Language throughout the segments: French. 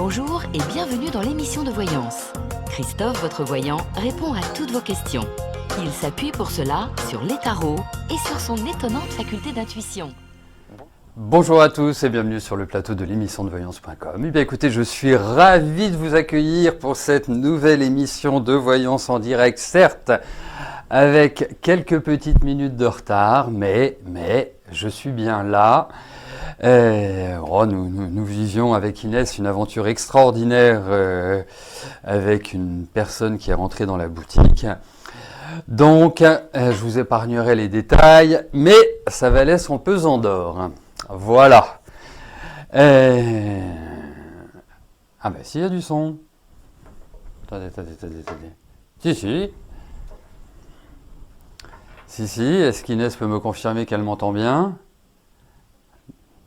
Bonjour et bienvenue dans l'émission de voyance. Christophe, votre voyant, répond à toutes vos questions. Il s'appuie pour cela sur les tarots et sur son étonnante faculté d'intuition. Bonjour à tous et bienvenue sur le plateau de l'émission de voyance.com. Eh bien écoutez, je suis ravi de vous accueillir pour cette nouvelle émission de voyance en direct, certes avec quelques petites minutes de retard, mais je suis bien là. Nous vivions avec Inès une aventure extraordinaire avec une personne qui est rentrée dans la boutique. Donc, je vous épargnerai les détails, mais ça valait son pesant d'or. Voilà. Ah ben, s'il y a du son. Attendez. Si, est-ce qu'Inès peut me confirmer qu'elle m'entend bien ?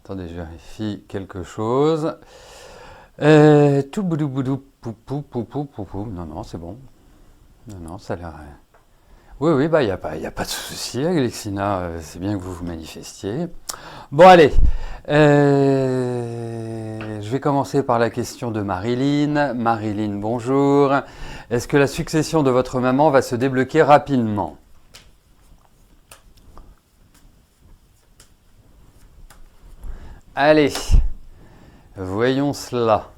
Attendez, je vérifie quelque chose. Tout boudou, pou. Non, c'est bon. Non, ça a l'air... Oui, bah, il n'y a pas de souci, Alexina, c'est bien que vous vous manifestiez. Bon, allez, je vais commencer par la question de Marilyn. Marilyn, bonjour. Est-ce que la succession de votre maman va se débloquer rapidement ? Allez, voyons cela.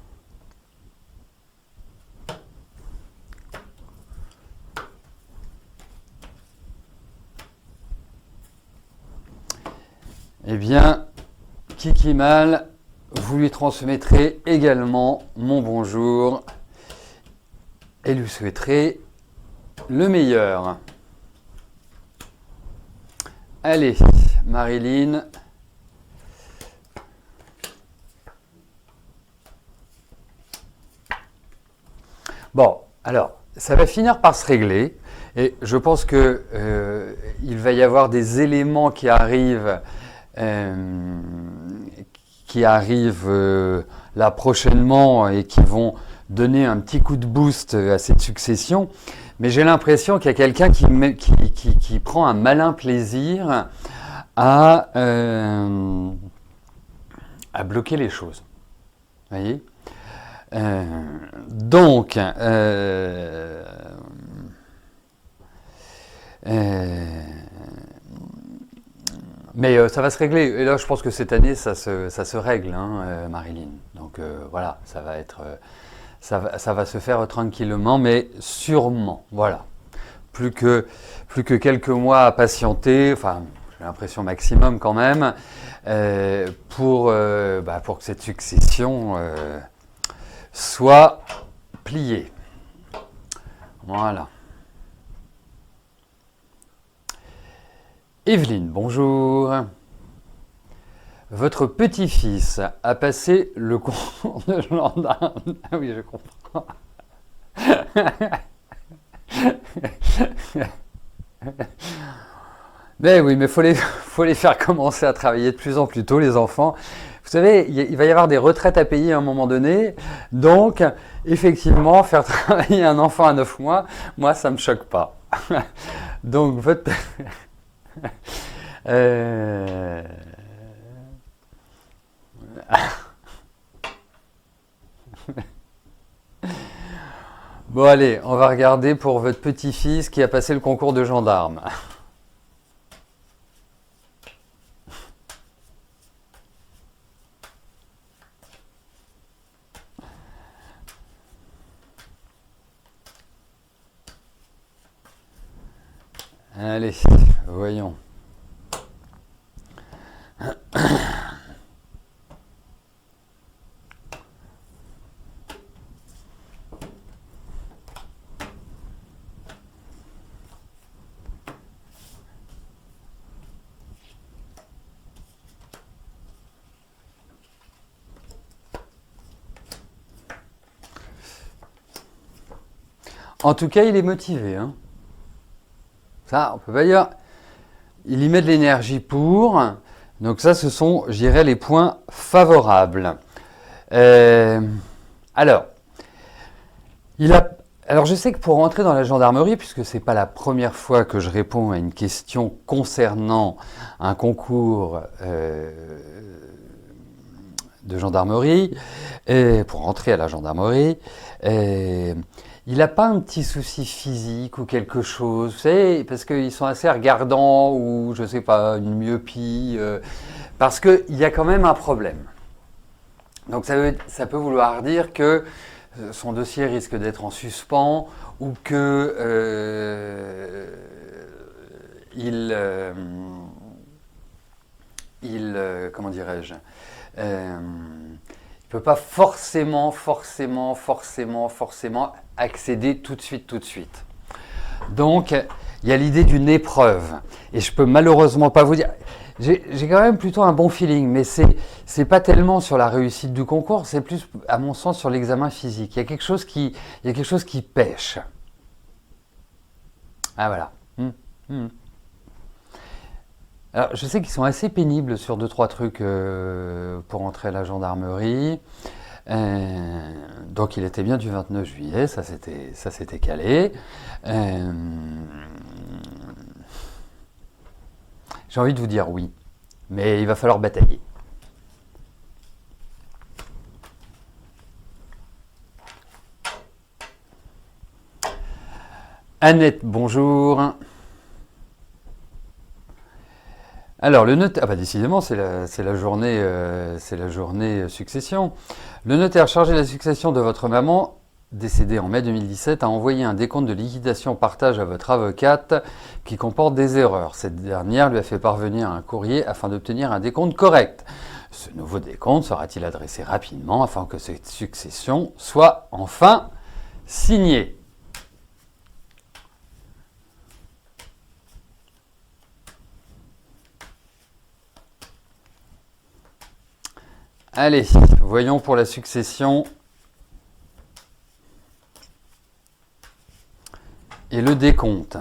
Eh bien, Kiki Mal, vous lui transmettrez également mon bonjour et lui souhaiterez le meilleur. Allez, Marilyn. Bon, alors, ça va finir par se régler et je pense que il va y avoir des éléments qui arrivent là prochainement et qui vont donner un petit coup de boost à cette succession. Mais j'ai l'impression qu'il y a quelqu'un qui prend un malin plaisir à bloquer les choses. Vous voyez ? Mais ça va se régler. Et là, je pense que cette année, ça se règle, Marilyn. Donc voilà, ça va se faire tranquillement, mais sûrement. Voilà. Plus que quelques mois à patienter. Enfin, j'ai l'impression maximum quand même, pour que cette succession soit pliée. Voilà. Evelyne, bonjour. Votre petit-fils a passé le concours de gendarme. Ah oui, je comprends. Mais oui, mais faut les faire commencer à travailler de plus en plus tôt, les enfants. Vous savez, il va y avoir des retraites à payer à un moment donné. Donc, effectivement, faire travailler un enfant à 9 mois, moi, ça ne me choque pas. Donc, votre... Bon, allez, on va regarder pour votre petit-fils qui a passé le concours de gendarme. Allez, voyons. En tout cas, il est motivé, hein. Ça, on peut pas dire. Il y met de l'énergie pour. Donc ça, ce sont, je dirais, les points favorables. Alors, je sais que pour rentrer dans la gendarmerie, puisque c'est pas la première fois que je réponds à une question concernant un concours de gendarmerie, et pour rentrer à la gendarmerie. Et il n'a pas un petit souci physique ou quelque chose, vous savez, parce qu'ils sont assez regardants ou je sais pas, une myopie, parce qu'il y a quand même un problème. Donc ça peut vouloir dire que son dossier risque d'être en suspens ou que comment dirais-je, il ne peut pas forcément accéder tout de suite. Donc, il y a l'idée d'une épreuve. Et je peux malheureusement pas vous dire. J'ai quand même plutôt un bon feeling, mais c'est pas tellement sur la réussite du concours, c'est plus, à mon sens, sur l'examen physique. Il y a quelque chose qui pêche. Ah voilà. Alors, je sais qu'ils sont assez pénibles sur 2-3 trucs pour entrer à la gendarmerie. Donc il était bien du 29 juillet, ça s'était calé. J'ai envie de vous dire oui, mais il va falloir batailler. Annette, bonjour. Alors, le notaire, décidément, c'est la journée succession. Le notaire chargé de la succession de votre maman, décédée en mai 2017, a envoyé un décompte de liquidation partage à votre avocate qui comporte des erreurs. Cette dernière lui a fait parvenir un courrier afin d'obtenir un décompte correct. Ce nouveau décompte sera-t-il adressé rapidement afin que cette succession soit enfin signée ? Allez, voyons pour la succession et le décompte.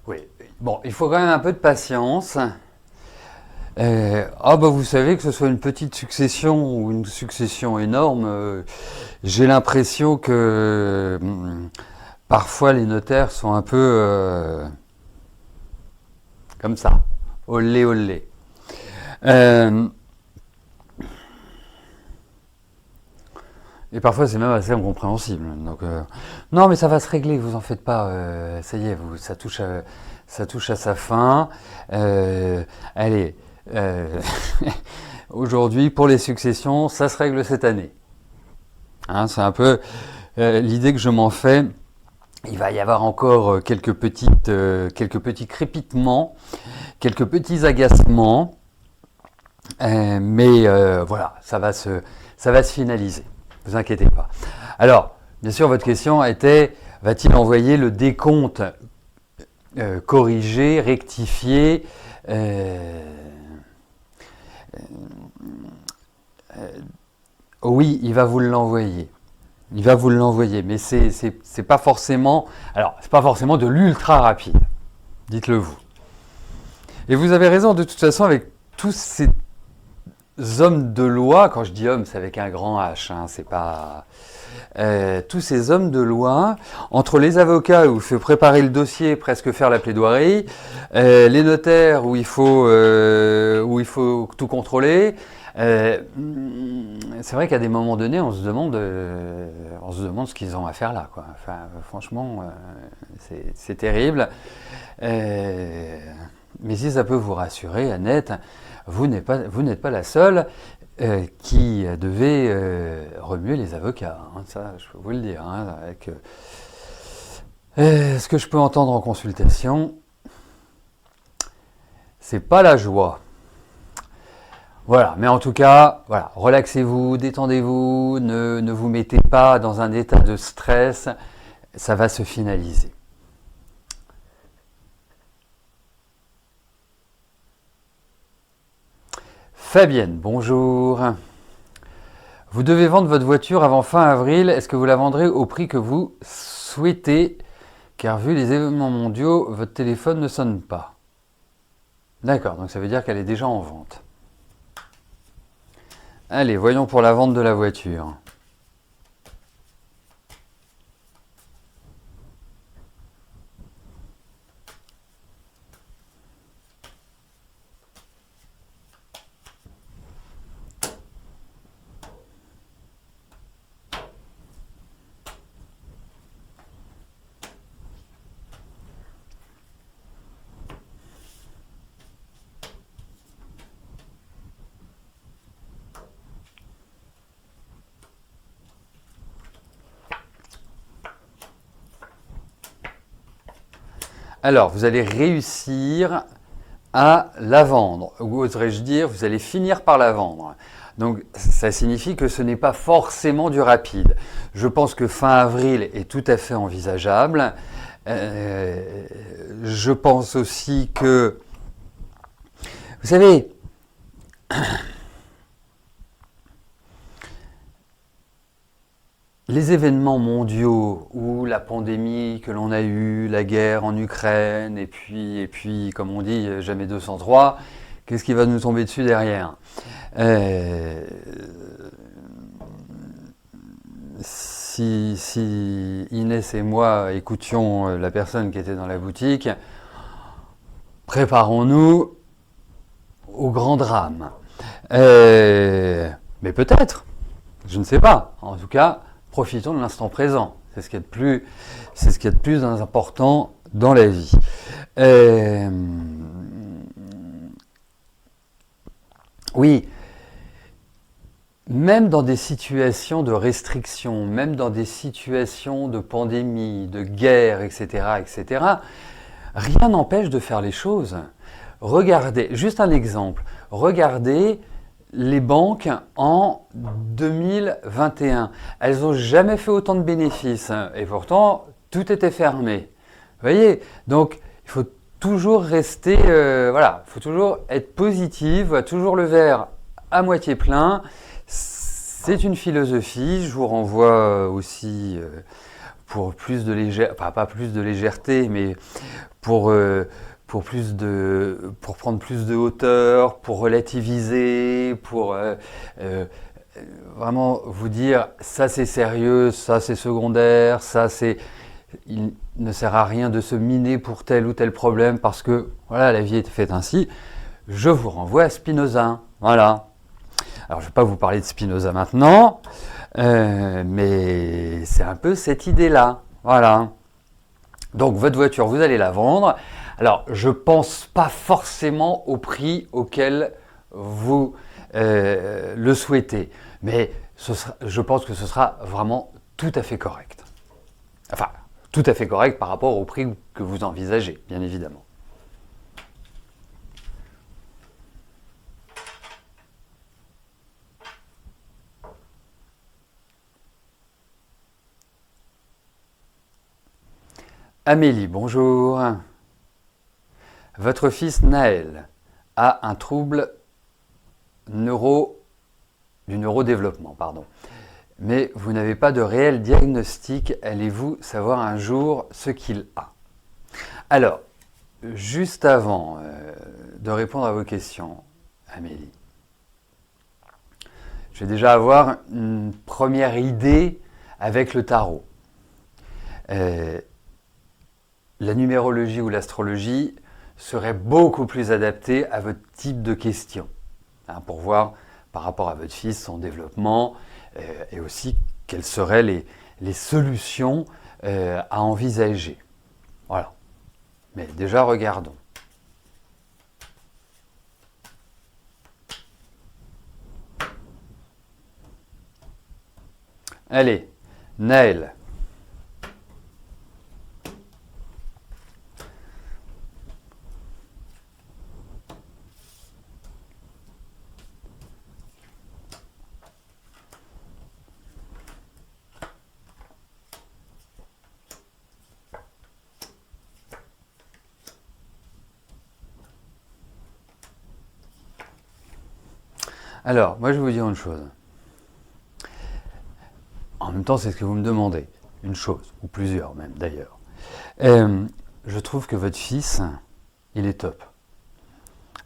Oui, bon, il faut quand même un peu de patience. Vous savez, que ce soit une petite succession ou une succession énorme, j'ai l'impression que parfois les notaires sont un peu comme ça, olé olé. Et parfois c'est même assez incompréhensible. Donc, non, mais ça va se régler, vous en faites pas. Ça y est, ça touche à sa fin. Allez, aujourd'hui pour les successions, ça se règle cette année. Hein, c'est un peu l'idée que je m'en fais. Il va y avoir encore quelques petits crépitements, quelques petits agacements, mais voilà, ça va se finaliser. Ne vous inquiétez pas. Alors, bien sûr, votre question était, va-t-il envoyer le décompte corrigé, rectifié oui, il va vous l'envoyer. Il va vous l'envoyer, mais c'est pas forcément. Alors, c'est pas forcément de l'ultra rapide. Dites-le vous. Et vous avez raison, de toute façon, avec tous ces hommes de loi, quand je dis hommes, c'est avec un grand H, hein, c'est pas. Tous ces hommes de loi, entre les avocats où il faut préparer le dossier, presque faire la plaidoirie, les notaires où il faut tout contrôler. C'est vrai qu'à des moments donnés, on se demande ce qu'ils ont à faire là, quoi. Enfin, franchement, c'est terrible. Mais si ça peut vous rassurer, Annette, vous n'êtes pas la seule qui devait remuer les avocats. Hein, ça, je peux vous le dire. Hein, avec ce que je peux entendre en consultation, c'est pas la joie. Voilà, mais en tout cas, voilà, relaxez-vous, détendez-vous, ne vous mettez pas dans un état de stress, ça va se finaliser. Fabienne, bonjour. Vous devez vendre votre voiture avant fin avril. Est-ce que vous la vendrez au prix que vous souhaitez? Car vu les événements mondiaux, votre téléphone ne sonne pas. D'accord, donc ça veut dire qu'elle est déjà en vente. Allez, voyons pour la vente de la voiture. Alors, vous allez réussir à la vendre, ou oserais-je dire, vous allez finir par la vendre. Donc, ça signifie que ce n'est pas forcément du rapide. Je pense que fin avril est tout à fait envisageable. Je pense aussi que, vous savez, les événements mondiaux ou la pandémie que l'on a eue, la guerre en Ukraine, et puis comme on dit, jamais 203, qu'est-ce qui va nous tomber dessus derrière? Si Inès et moi écoutions la personne qui était dans la boutique, préparons-nous au grand drame. Mais peut-être, je ne sais pas. En tout cas, profitons de l'instant présent. C'est ce qu'il y a de plus important dans la vie. Oui, même dans des situations de restriction, même dans des situations de pandémie, de guerre, etc., rien n'empêche de faire les choses. Regardez, juste un exemple, regardez les banques en 2021. Elles n'ont jamais fait autant de bénéfices et pourtant tout était fermé. Vous voyez, donc il faut toujours rester, voilà, il faut toujours être positif, toujours le verre à moitié plein. C'est une philosophie, je vous renvoie aussi pour plus de légèreté, enfin pas plus de légèreté, mais pour prendre plus de hauteur, pour relativiser, pour vraiment vous dire ça c'est sérieux, ça c'est secondaire, ça c'est... Il ne sert à rien de se miner pour tel ou tel problème parce que voilà, la vie est faite ainsi. Je vous renvoie à Spinoza. Voilà. Alors je ne vais pas vous parler de Spinoza maintenant, mais c'est un peu cette idée-là. Voilà. Donc votre voiture, vous allez la vendre. Alors je ne pense pas forcément au prix auquel vous le souhaitez, mais je pense que ce sera vraiment tout à fait correct. Enfin, tout à fait correct par rapport au prix que vous envisagez, bien évidemment. Amélie, bonjour. Votre fils Naël a un trouble du neurodéveloppement, pardon. Mais vous n'avez pas de réel diagnostic. Allez-vous savoir un jour ce qu'il a? Alors, juste avant de répondre à vos questions, Amélie, je vais déjà avoir une première idée avec le tarot. La numérologie ou l'astrologie serait beaucoup plus adaptée à votre type de question, hein, pour voir par rapport à votre fils, son développement, et aussi quelles seraient les solutions à envisager. Voilà. Mais déjà, regardons. Allez, Naël. Alors, moi je vais vous dire une chose. même temps, c'est ce que vous me demandez. Une chose, ou plusieurs même d'ailleurs. Je trouve que votre fils, il est top.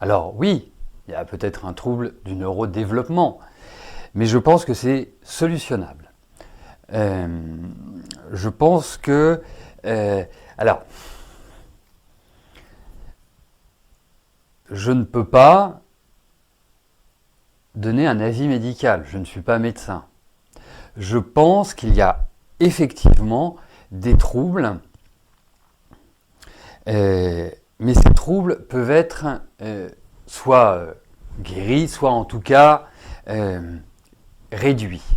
Alors oui, il y a peut-être un trouble du neurodéveloppement, mais je pense que c'est solutionnable. Je pense que... alors, je ne peux pas donner un avis médical, je ne suis pas médecin. Je pense qu'il y a effectivement des troubles, mais ces troubles peuvent être soit guéris, soit en tout cas réduits.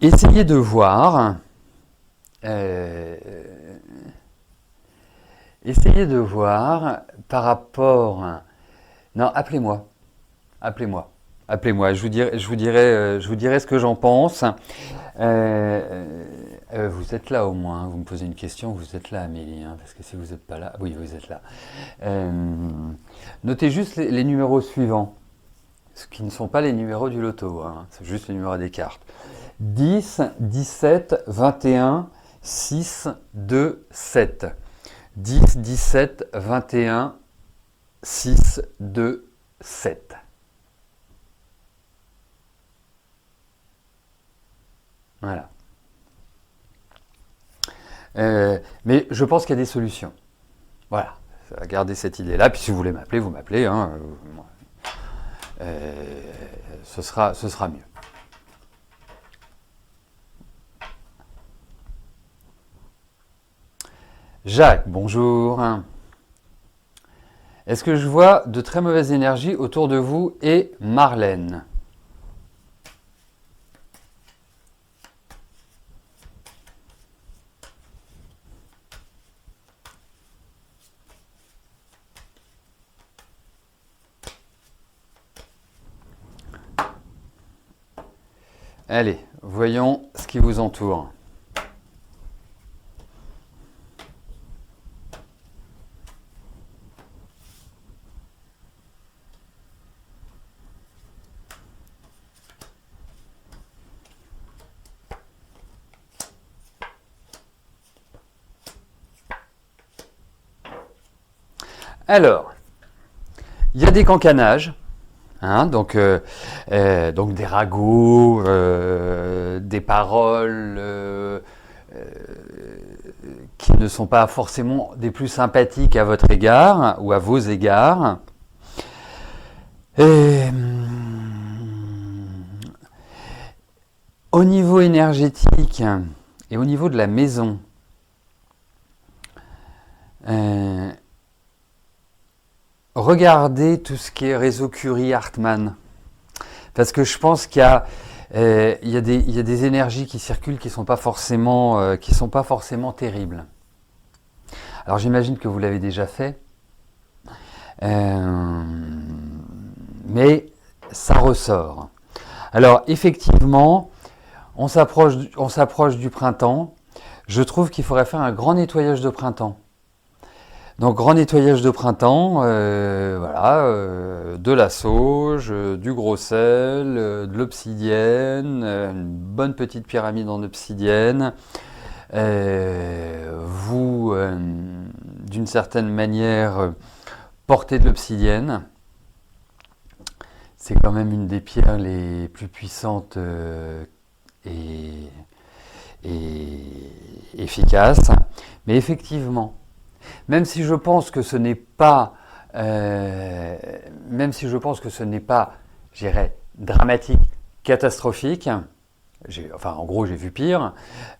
Essayez de voir, par rapport... Non, appelez-moi. Appelez-moi, je vous dirai ce que j'en pense. Vous êtes là au moins, vous me posez une question, vous êtes là Amélie, hein, parce que si vous n'êtes pas là, oui vous êtes là. Notez juste les numéros suivants, ce qui ne sont pas les numéros du loto, hein, c'est juste les numéros des cartes. 10, 17, 21, 6, 2, 7. 10, 17, 21, 6, 2, 7. Voilà. Mais je pense qu'il y a des solutions. Voilà. Gardez cette idée-là. Puis si vous voulez m'appeler, vous m'appelez. Hein. Ce sera mieux. Jacques, bonjour. Est-ce que je vois de très mauvaises énergies autour de vous et Marlène? Allez, voyons ce qui vous entoure. Alors, il y a des cancanages. Hein, donc des ragots, des paroles qui ne sont pas forcément des plus sympathiques à votre égard ou à vos égards. Et, au niveau énergétique et au niveau de la maison, regardez tout ce qui est réseau Curie-Hartmann, parce que je pense qu'il y a des énergies qui circulent qui sont pas forcément terribles. Alors j'imagine que vous l'avez déjà fait, mais ça ressort. Alors effectivement, on s'approche du printemps. Je trouve qu'il faudrait faire un grand nettoyage de printemps. Donc grand nettoyage de printemps, de la sauge, du gros sel, de l'obsidienne, une bonne petite pyramide en obsidienne. Vous, d'une certaine manière, portez de l'obsidienne. C'est quand même une des pierres les plus puissantes et efficaces. Mais effectivement, même si je pense que ce n'est pas, je dirais, dramatique, catastrophique, en gros j'ai vu pire,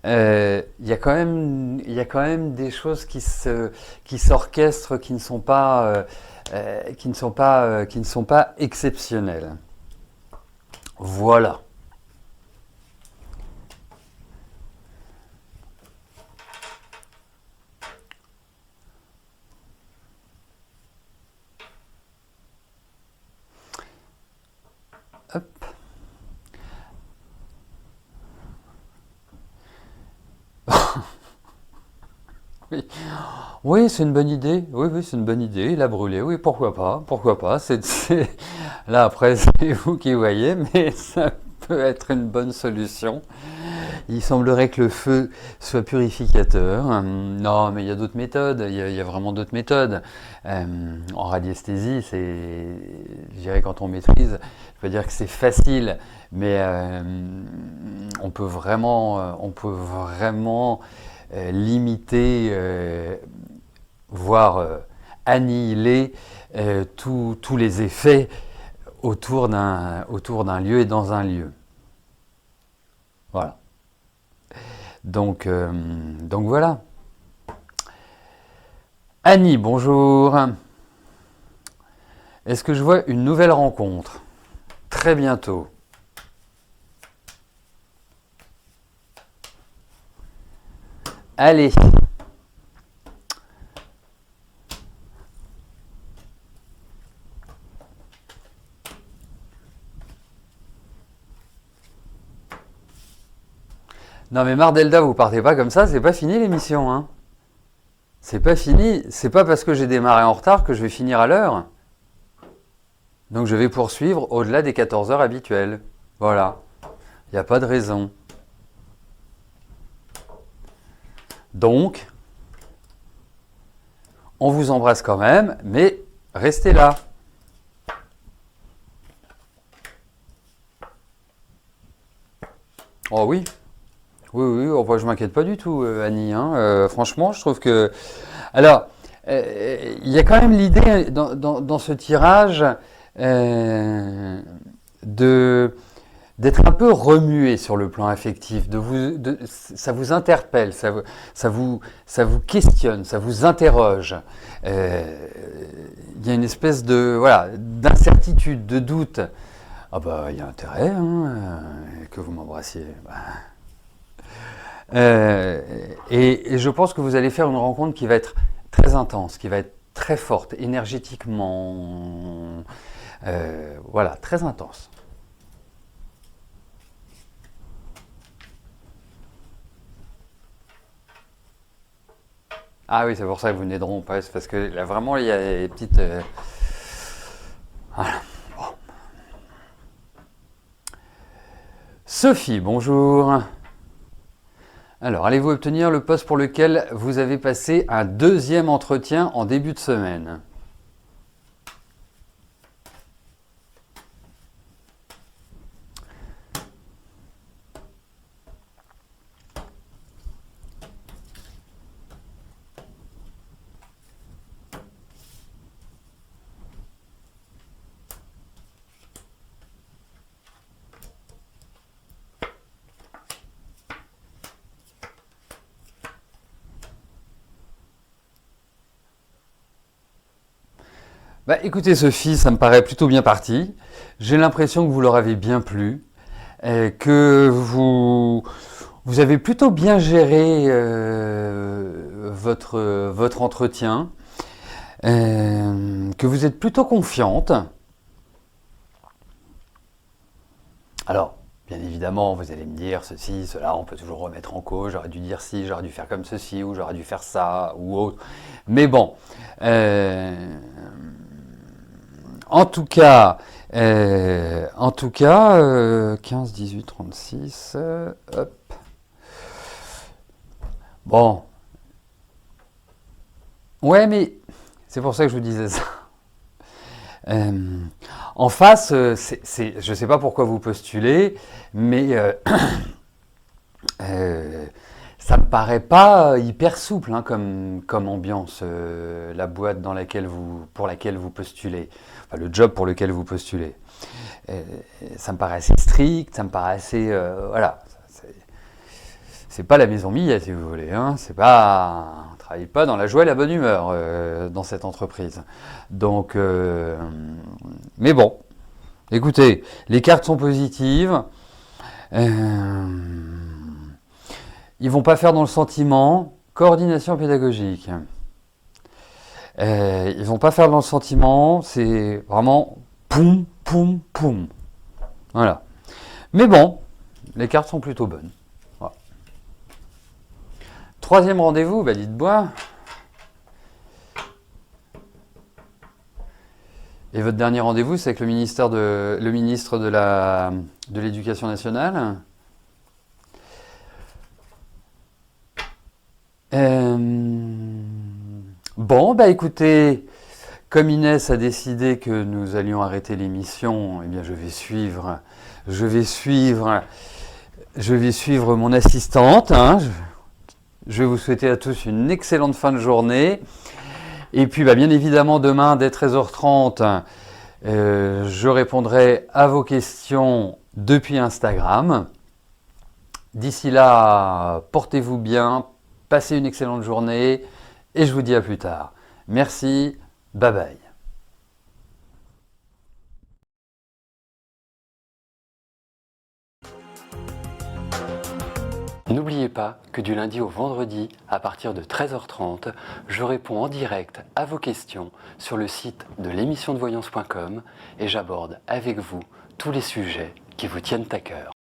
il y a quand même des choses qui s'orchestrent, qui ne sont pas exceptionnelles. Voilà. Hop. Oui, oui, c'est une bonne idée. Oui, c'est une bonne idée. Il a brûlé. Oui, pourquoi pas? Là, après, c'est vous qui voyez, mais ça peut être une bonne solution. Il semblerait que le feu soit purificateur. Non, mais il y a d'autres méthodes. Il y a vraiment d'autres méthodes. En radiesthésie, je dirais quand on maîtrise, je peux dire que c'est facile, mais on peut vraiment limiter, voire annihiler tous les effets autour d'un lieu et dans un lieu. Voilà. Donc voilà. Annie, bonjour. Est-ce que je vois une nouvelle rencontre? Très bientôt. Allez. Non mais Mardelda, vous partez pas comme ça, c'est pas fini l'émission, hein. C'est pas fini, c'est pas parce que j'ai démarré en retard que je vais finir à l'heure. Donc je vais poursuivre au-delà des 14 heures habituelles. Voilà, il n'y a pas de raison. Donc, on vous embrasse quand même, mais restez là. Oh oui. Oui, oui, oh, bah, je m'inquiète pas du tout, Annie, hein. Franchement, je trouve que... Alors, il y a quand même l'idée dans ce tirage de d'être un peu remué sur le plan affectif, ça vous interpelle, ça vous questionne, ça vous interroge. Il y a une espèce de voilà d'incertitude, de doute. Ah bah il y a intérêt hein, que vous m'embrassiez. Bah. Et je pense que vous allez faire une rencontre qui va être très intense, qui va être très forte, énergétiquement, voilà, très intense. Ah oui, c'est pour ça que vous venez de rompre, c'est parce que là vraiment il y a des petites... Voilà. Bon. Sophie, bonjour. Alors, allez-vous obtenir le poste pour lequel vous avez passé un deuxième entretien en début de semaine? Bah, écoutez Sophie, ça me paraît plutôt bien parti. J'ai l'impression que vous leur avez bien plu, que vous avez plutôt bien géré votre entretien, que vous êtes plutôt confiante. Alors, bien évidemment, vous allez me dire ceci, cela, on peut toujours remettre en cause, j'aurais dû dire ci, j'aurais dû faire comme ceci, ou j'aurais dû faire ça, ou autre. Mais bon, en tout cas, 15, 18, 36, hop. Bon. Ouais, mais c'est pour ça que je vous disais ça. En face, je ne sais pas pourquoi vous postulez, mais ça me paraît pas hyper souple hein, comme ambiance, la boîte pour laquelle vous postulez, enfin, le job pour lequel vous postulez. Ça me paraît assez strict, ça me paraît assez... voilà, c'est pas la maison Millet si vous voulez, hein, c'est pas... On travaille pas dans la joie et la bonne humeur dans cette entreprise. Donc, mais bon, écoutez, les cartes sont positives. Ils vont pas faire dans le sentiment. Coordination pédagogique. Ils vont pas faire dans le sentiment. C'est vraiment poum, poum, poum. Voilà. Mais bon, les cartes sont plutôt bonnes. Voilà. Troisième rendez-vous, bah dites-moi. Et votre dernier rendez-vous, c'est avec le ministre de l'Éducation nationale? Bon, bah écoutez, comme Inès a décidé que nous allions arrêter l'émission, eh bien je vais suivre mon assistante, hein. Je vais vous souhaiter à tous une excellente fin de journée. Et puis, bah, bien évidemment, demain, dès 13h30, je répondrai à vos questions depuis Instagram. D'ici là, portez-vous bien, passez une excellente journée et je vous dis à plus tard. Merci, bye bye. N'oubliez pas que du lundi au vendredi, à partir de 13h30, je réponds en direct à vos questions sur le site de l'émissiondevoyance.com et j'aborde avec vous tous les sujets qui vous tiennent à cœur.